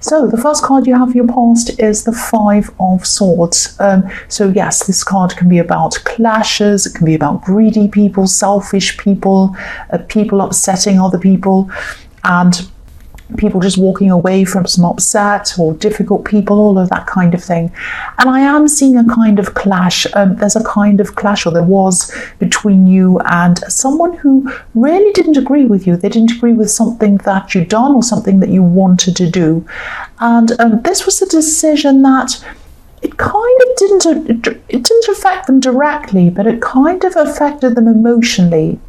So the first card you have for your past is the Five of Swords. So yes, this card can be about clashes, it can be about greedy people, selfish people, people upsetting other people, and people just walking away from some upset or difficult people, all of that kind of thing. And I am seeing a kind of clash. There's a kind of clash, or there was, between you and someone who really didn't agree with you. They didn't agree with something that you'd done or something that you wanted to do. And this was a decision that it kind of didn't affect them directly, but it kind of affected them emotionally.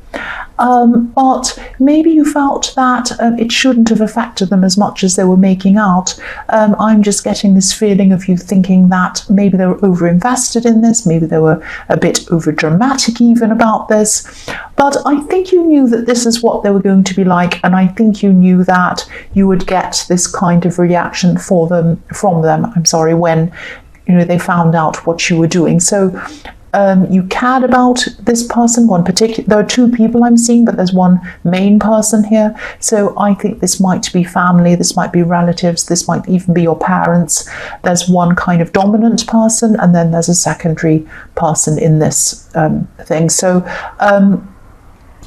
But maybe you felt that it shouldn't have affected them as much as they were making out. I'm just getting this feeling of you thinking that maybe they were over-invested in this, maybe they were a bit over-dramatic even about this. But I think you knew that this is what they were going to be like, and I think you knew that you would get this kind of reaction from them, when they found out what you were doing. So you cared about this person, one particular. There are two people I'm seeing, but there's one main person here. So I think this might be family, this might be relatives, this might even be your parents. There's one kind of dominant person, and then there's a secondary person in this thing. So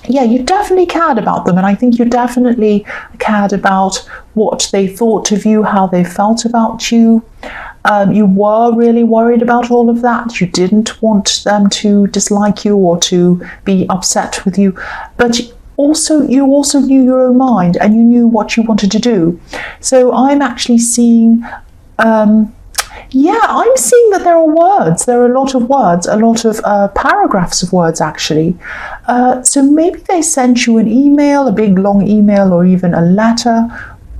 yeah, you definitely cared about them, and I think you definitely cared about what they thought of you, how they felt about you. You were really worried about all of that. You didn't want them to dislike you or to be upset with you, but you also knew your own mind, and you knew what you wanted to do. So I'm actually seeing, I'm seeing that there are words. There are a lot of words, a lot of paragraphs of words, actually. So maybe they sent you an email, a big long email, or even a letter.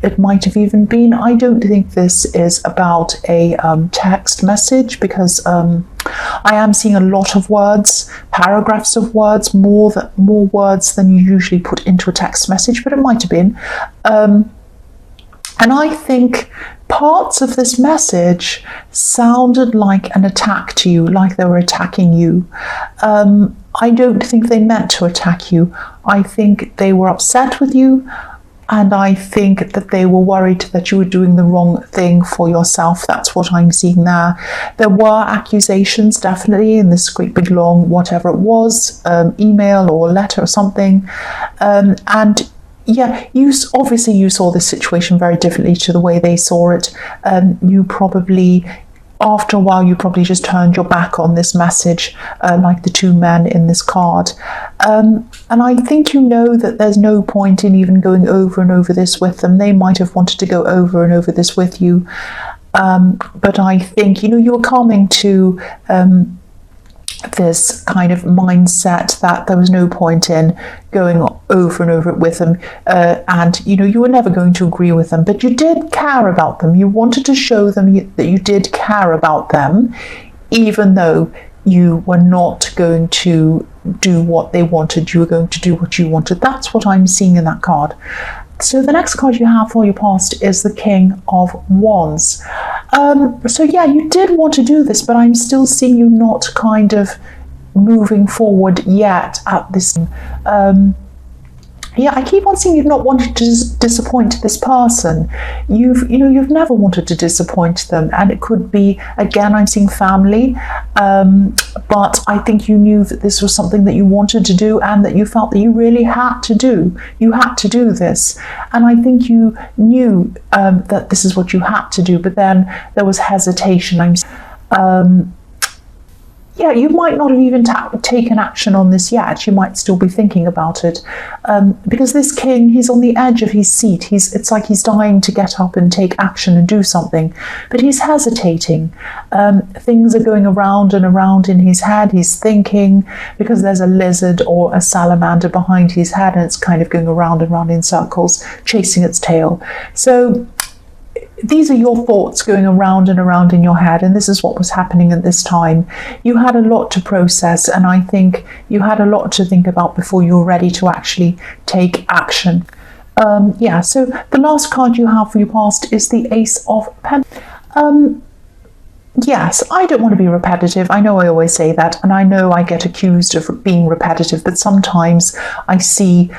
It might have even been. I don't think this is about a text message, because I am seeing a lot of words, paragraphs of words, more words than you usually put into a text message, but it might have been. And I think parts of this message sounded like an attack to you, like they were attacking you. I don't think they meant to attack you. I think they were upset with you. And I think that they were worried that you were doing the wrong thing for yourself. That's what I'm seeing there. There were accusations, definitely, in this great big long, whatever it was, email or letter or something. And yeah, you saw this situation very differently to the way they saw it. You probably, after a while, you probably just turned your back on this message, like the two men in this card. And I think you know that there's no point in even going over and over this with them. They might have wanted to go over and over this with you. But I think, you were coming to this kind of mindset that there was no point in going over and over it with them, and you were never going to agree with them, but you did care about them. You wanted to show them that you did care about them, even though you were not going to do what they wanted. You were going to do what you wanted. That's what I'm seeing in that card. So the next card you have for your past is the King of Wands. So yeah, you did want to do this, but I'm still seeing you not kind of moving forward yet at this. Yeah, I keep on seeing you've not wanted to disappoint this person. You've never wanted to disappoint them, and it could be, again, I'm seeing family, but I think you knew that this was something that you wanted to do, and that you felt that you really had to do. You had to do this, and I think you knew that this is what you had to do, but then there was hesitation. Yeah, you might not have even taken action on this yet. You might still be thinking about it, because this king, he's on the edge of his seat. It's like he's dying to get up and take action and do something, but he's hesitating. Things are going around and around in his head. He's thinking, because there's a lizard or a salamander behind his head, and it's kind of going around and around in circles, chasing its tail. So these are your thoughts going around and around in your head, and this is what was happening at this time. You had a lot to process, and I think you had a lot to think about before you were ready to actually take action. Yeah, so the last card you have for your past is the Ace of Pentacles. Yes, I don't want to be repetitive. I know I always say that, and I know I get accused of being repetitive, but sometimes I see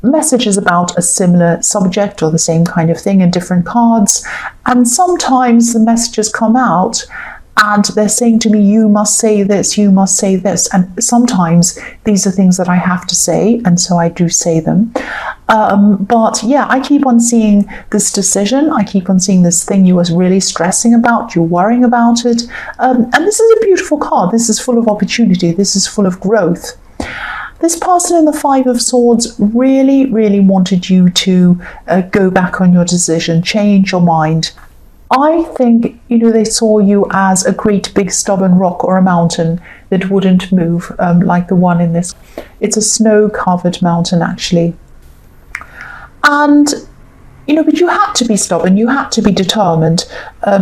messages about a similar subject or the same kind of thing in different cards. And sometimes the messages come out and they're saying to me, you must say this, you must say this. And sometimes these are things that I have to say, and so I do say them. But yeah, I keep on seeing this decision. I keep on seeing this thing you was really stressing about, you're worrying about it. And this is a beautiful card. This is full of opportunity. This is full of growth. This person in the Five of Swords really, really wanted you to go back on your decision, change your mind. I think, they saw you as a great big stubborn rock or a mountain that wouldn't move, like the one in this. It's a snow-covered mountain, actually. And, but you had to be stubborn, you had to be determined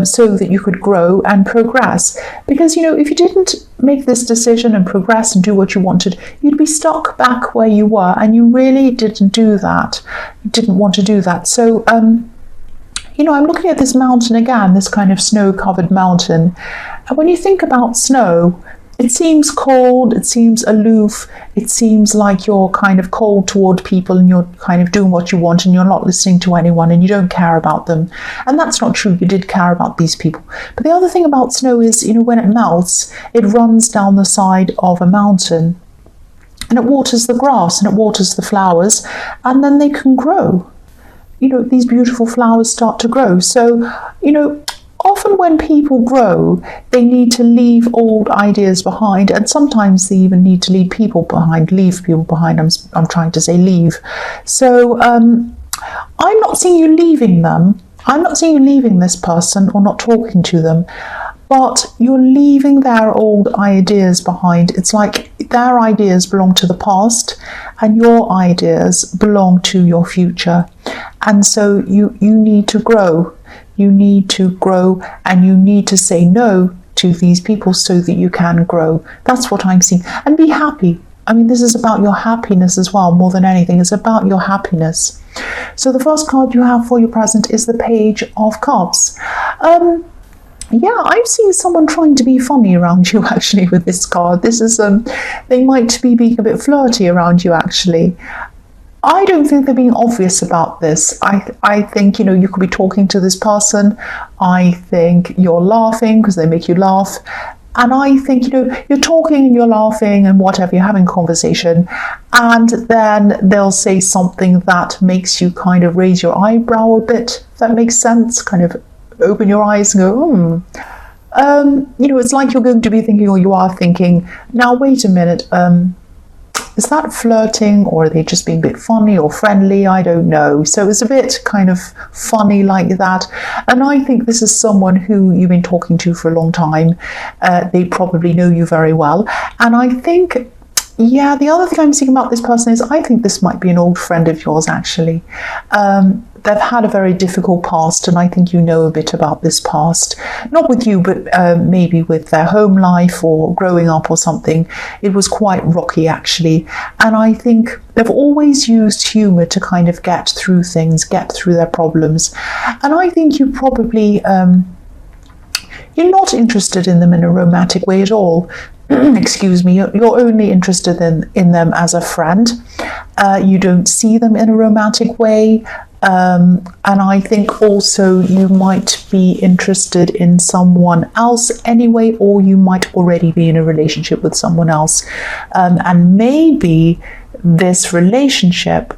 so that you could grow and progress. Because, if you didn't make this decision and progress and do what you wanted, you'd be stuck back where you were, and you really didn't do that. You didn't want to do that. So, I'm looking at this mountain again, this kind of snow-covered mountain. And when you think about snow, it seems cold, it seems aloof, it seems like you're kind of cold toward people and you're kind of doing what you want and you're not listening to anyone and you don't care about them. And that's not true, you did care about these people. But the other thing about snow is, when it melts, it runs down the side of a mountain and it waters the grass and it waters the flowers, and then they can grow. These beautiful flowers start to grow. So, often when people grow, they need to leave old ideas behind, and sometimes they even need to leave people behind. I'm trying to say leave. So, I'm not seeing you leaving them. I'm not seeing you leaving this person or not talking to them, but you're leaving their old ideas behind. It's like their ideas belong to the past and your ideas belong to your future. And so you need to grow. You need to grow and you need to say no to these people so that you can grow. That's what I'm seeing. And be happy. This is about your happiness as well, more than anything. It's about your happiness. So the first card you have for your present is the Page of Cups. Yeah, I'm seeing someone trying to be funny around you, actually, with this card. This is, they might be being a bit flirty around you, actually. I don't think they're being obvious about this. I think, you could be talking to this person. I think you're laughing because they make you laugh. And I think, you're talking and you're laughing and whatever, you're having a conversation. And then they'll say something that makes you kind of raise your eyebrow a bit, if that makes sense, kind of open your eyes and go, it's like you're going to be thinking, or you are thinking, now wait a minute, is that flirting, or are they just being a bit funny or friendly? I don't know. So it's a bit kind of funny like that. And I think this is someone who you've been talking to for a long time. They probably know you very well. And I think, yeah, the other thing I'm seeing about this person is I think this might be an old friend of yours, actually. They've had a very difficult past, and I think you know a bit about this past. Not with you, but maybe with their home life or growing up or something. It was quite rocky, actually. And I think they've always used humour to kind of get through things, get through their problems. And I think you probably, you're not interested in them in a romantic way at all. Excuse me, you're only interested in them as a friend. You don't see them in a romantic way. And I think also you might be interested in someone else anyway, or you might already be in a relationship with someone else. And maybe this relationship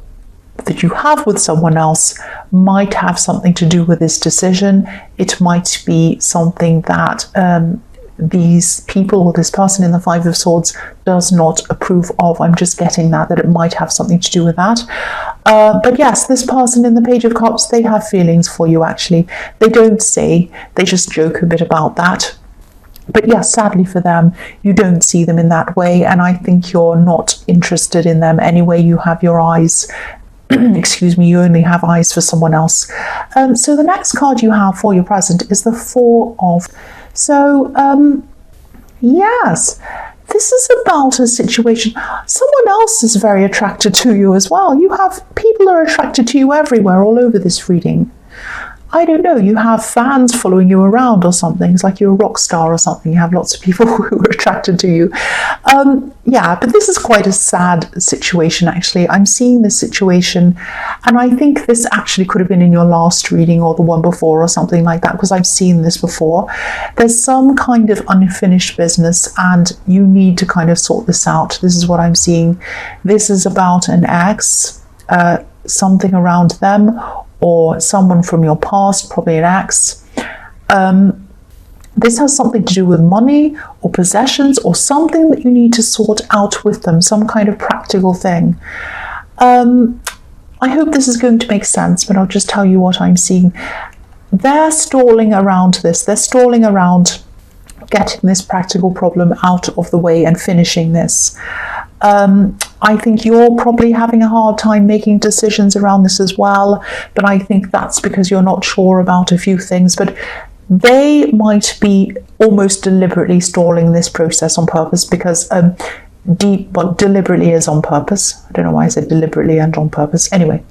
that you have with someone else might have something to do with this decision. It might be something that these people or this person in the Five of Swords does not approve of. I'm just getting that it might have something to do with that. But yes, this person in the Page of Cups, they have feelings for you, actually. They don't say, they just joke a bit about that. But yes, sadly for them, you don't see them in that way. And I think you're not interested in them anyway. You have your eyes excuse me, you only have eyes for someone else. So the next card you have for your present is the Four of. So, yes, this is about a situation. Someone else is very attracted to you as well. You have people are attracted to you everywhere, all over this reading. I don't know, you have fans following you around or something. It's like you're a rock star or something. You have lots of people who are attracted to you. Yeah, but this is quite a sad situation, actually. I'm seeing this situation, and I think this actually could have been in your last reading or the one before or something like that, because I've seen this before. There's some kind of unfinished business, and you need to kind of sort this out. This is what I'm seeing. This is about an ex, something around them, or someone from your past, probably an ex. This has something to do with money or possessions or something that you need to sort out with them, some kind of practical thing. I hope this is going to make sense, but I'll just tell you what I'm seeing. They're stalling around this. They're stalling around getting this practical problem out of the way and finishing this. I think you're probably having a hard time making decisions around this as well, but I think that's because you're not sure about a few things. But they might be almost deliberately stalling this process on purpose, because deliberately is on purpose. I don't know why I said deliberately and on purpose. Anyway,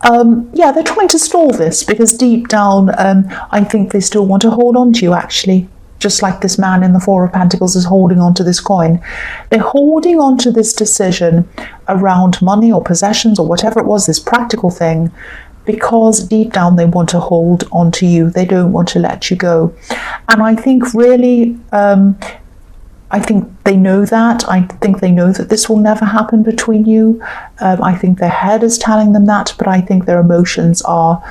yeah, they're trying to stall this because deep down, I think they still want to hold on to you, actually. Just like this man in the Four of Pentacles is holding on to this coin. They're holding on to this decision around money or possessions or whatever it was, this practical thing, because deep down they want to hold on to you. They don't want to let you go. And I think really, I think they know that. I think they know that this will never happen between you. I think their head is telling them that, but I think their emotions are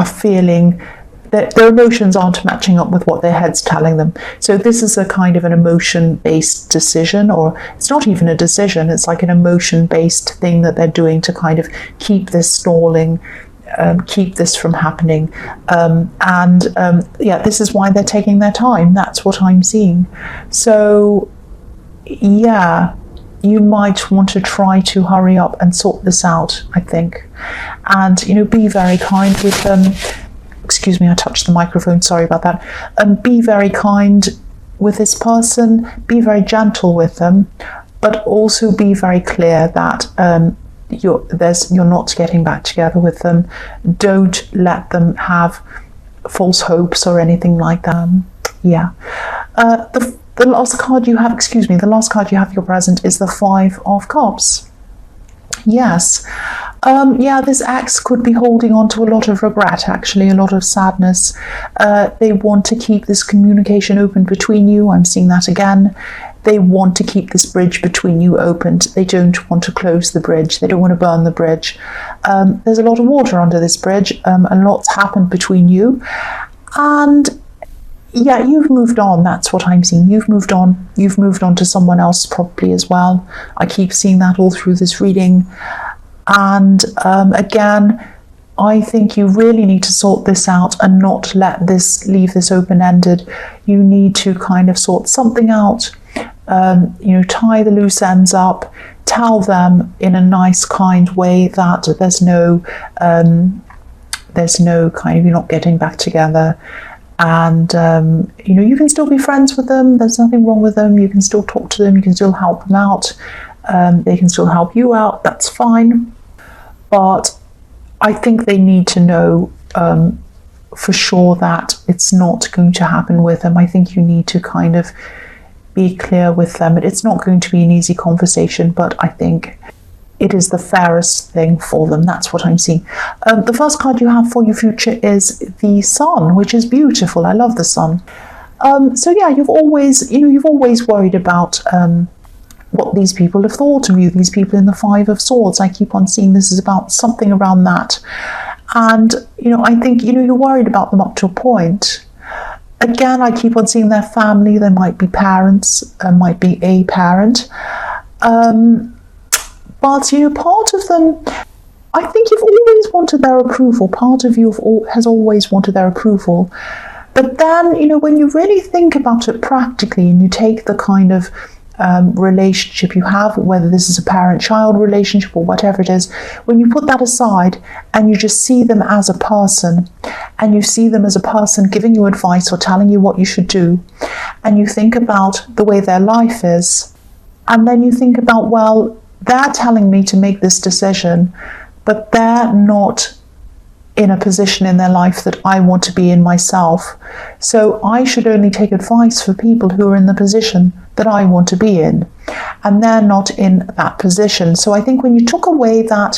feeling that their emotions aren't matching up with what their head's telling them. So this is a kind of an emotion-based decision, or it's not even a decision, it's like an emotion-based thing that they're doing to kind of keep this stalling, keep this from happening. Yeah, this is why they're taking their time. That's what I'm seeing. So, yeah, you might want to try to hurry up and sort this out, I think. And, you know, be very kind with them. Excuse me, I touched the microphone, sorry about that. Be very kind with this person, be very gentle with them, but also be very clear that you're not getting back together with them. Don't let them have false hopes or anything like that. Yeah. The last card you have, the last card you have for your present is the Five of Cups. Yes. Yeah, this ex could be holding on to a lot of regret, actually, a lot of sadness. They want to keep this communication open between you. I'm seeing that again. They want to keep this bridge between you opened. They don't want to close the bridge. They don't want to burn the bridge. There's a lot of water under this bridge. A lot's happened between you. And yeah, you've moved on. That's what I'm seeing. You've moved on. You've moved on to someone else probably as well. I keep seeing that all through this reading. And again, I think you really need to sort this out and not leave this open-ended. You need to kind of sort something out, tie the loose ends up, tell them in a nice, kind way that there's no kind of, you're not getting back together. And, you can still be friends with them. There's nothing wrong with them. You can still talk to them. You can still help them out. They can still help you out. That's fine. But I think they need to know for sure that it's not going to happen with them. I think you need to kind of be clear with them. It's not going to be an easy conversation, but I think it is the fairest thing for them. That's what I'm seeing. The first card you have for your future is the Sun, which is beautiful. I love the Sun. So yeah, you've always worried about what these people have thought of you, these people in the Five of Swords. I keep on seeing this is about something around that. And, I think, you're worried about them up to a point. Again, I keep on seeing their family. There might be parents, might be a parent. But, part of them, I think you've always wanted their approval. Part of you has always wanted their approval. But then, when you really think about it practically and you take the kind of relationship you have, whether this is a parent-child relationship or whatever it is, when you put that aside and you just see them as a person, and you see them as a person giving you advice or telling you what you should do, and you think about the way their life is, and then you think about, well, they're telling me to make this decision, but they're not in a position in their life that I want to be in myself. So I should only take advice for people who are in the position that I want to be in, and they're not in that position. So I think when you took away that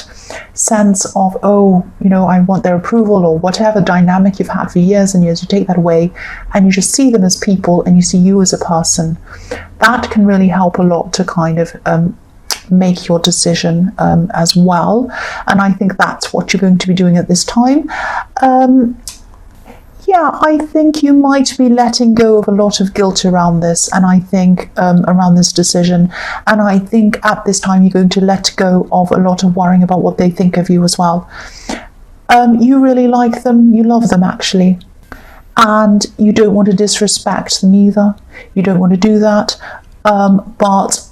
sense of, oh, you know, I want their approval, or whatever dynamic you've had for years and years, you take that away and you just see them as people and you see you as a person, that can really help a lot to kind of make your decision as well. And I think that's what you're going to be doing at this time. Yeah, I think you might be letting go of a lot of guilt around this, and I think around this decision. And I think at this time you're going to let go of a lot of worrying about what they think of you as well. You really like them, you love them actually, and you don't want to disrespect them either. You don't want to do that. But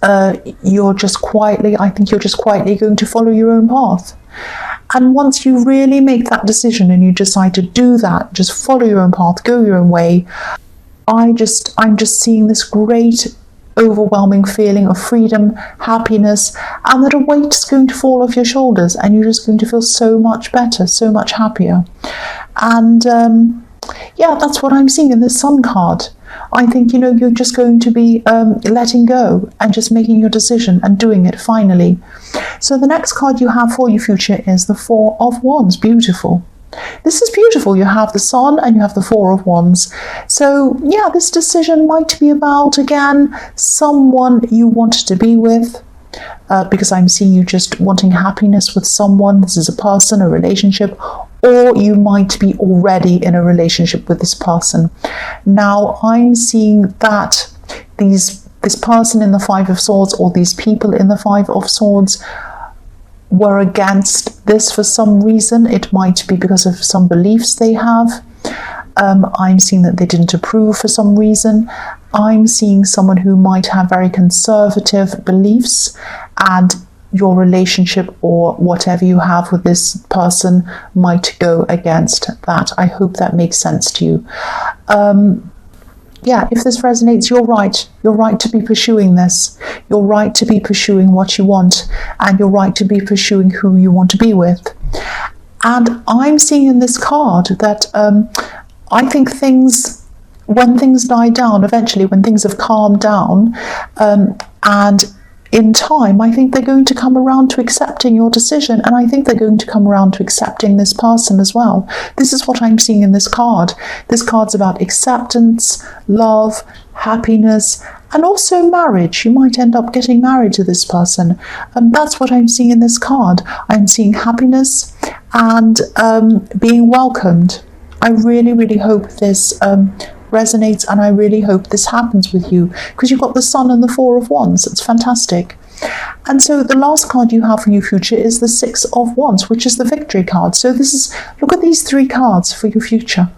you're just quietly, I think you're just quietly going to follow your own path. And once you really make that decision and you decide to do that, just follow your own path, go your own way, I'm just seeing this great overwhelming feeling of freedom, happiness, and that a weight is going to fall off your shoulders and you're just going to feel so much better, so much happier. And yeah, that's what I'm seeing in this Sun card. I think, you know, you're just going to be letting go and just making your decision and doing it finally. So the next card you have for your future is the Four of Wands. Beautiful. This is beautiful. You have the Sun and you have the Four of Wands. So yeah, this decision might be about, again, someone you want to be with. Because I'm seeing you just wanting happiness with someone. This is a person, a relationship, or you might be already in a relationship with this person. Now, I'm seeing that this person in the Five of Swords, or these people in the Five of Swords, were against this for some reason. It might be because of some beliefs they have. I'm seeing that they didn't approve for some reason. I'm seeing someone who might have very conservative beliefs, and your relationship or whatever you have with this person might go against that. I hope that makes sense to you. Yeah, if this resonates, you're right. You're right to be pursuing this. You're right to be pursuing what you want, and you're right to be pursuing who you want to be with. And I'm seeing in this card that I think when things die down, eventually, when things have calmed down, and in time, I think they're going to come around to accepting your decision, and I think they're going to come around to accepting this person as well. This is what I'm seeing in this card. This card's about acceptance, love, happiness, and also marriage. You might end up getting married to this person. That's what I'm seeing in this card. I'm seeing happiness and being welcomed. I really, really hope this resonates, and I really hope this happens with you, because you've got the Sun and the Four of Wands. It's fantastic. And so the last card you have for your future is the Six of Wands, which is the Victory card. So this is, look at these three cards for your future.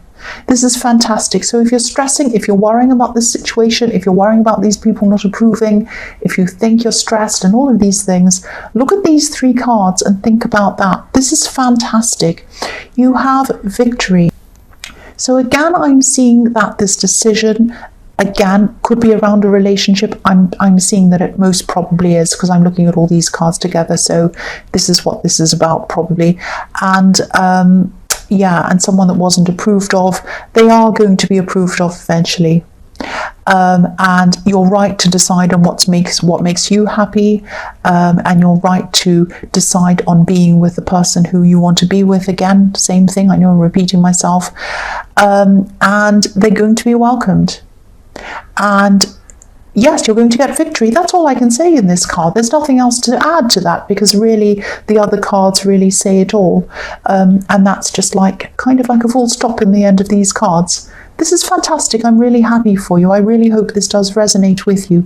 This is fantastic. So if you're stressing, if you're worrying about this situation, if you're worrying about these people not approving, if you think you're stressed and all of these things, look at these three cards and think about that. This is fantastic. You have victory. So again, I'm seeing that this decision, again, could be around a relationship. I'm seeing that it most probably is, because I'm looking at all these cards together. So this is what this is about, probably. And yeah, and someone that wasn't approved of, they are going to be approved of eventually. And you're right to decide on what makes you happy, and you're right to decide on being with the person who you want to be with. Again, same thing, I know I'm repeating myself. And they're going to be welcomed. And yes, you're going to get victory. That's all I can say in this card. There's nothing else to add to that, because really the other cards really say it all. And that's just like kind of like a full stop in the end of these cards. This is fantastic. I'm really happy for you. I really hope this does resonate with you.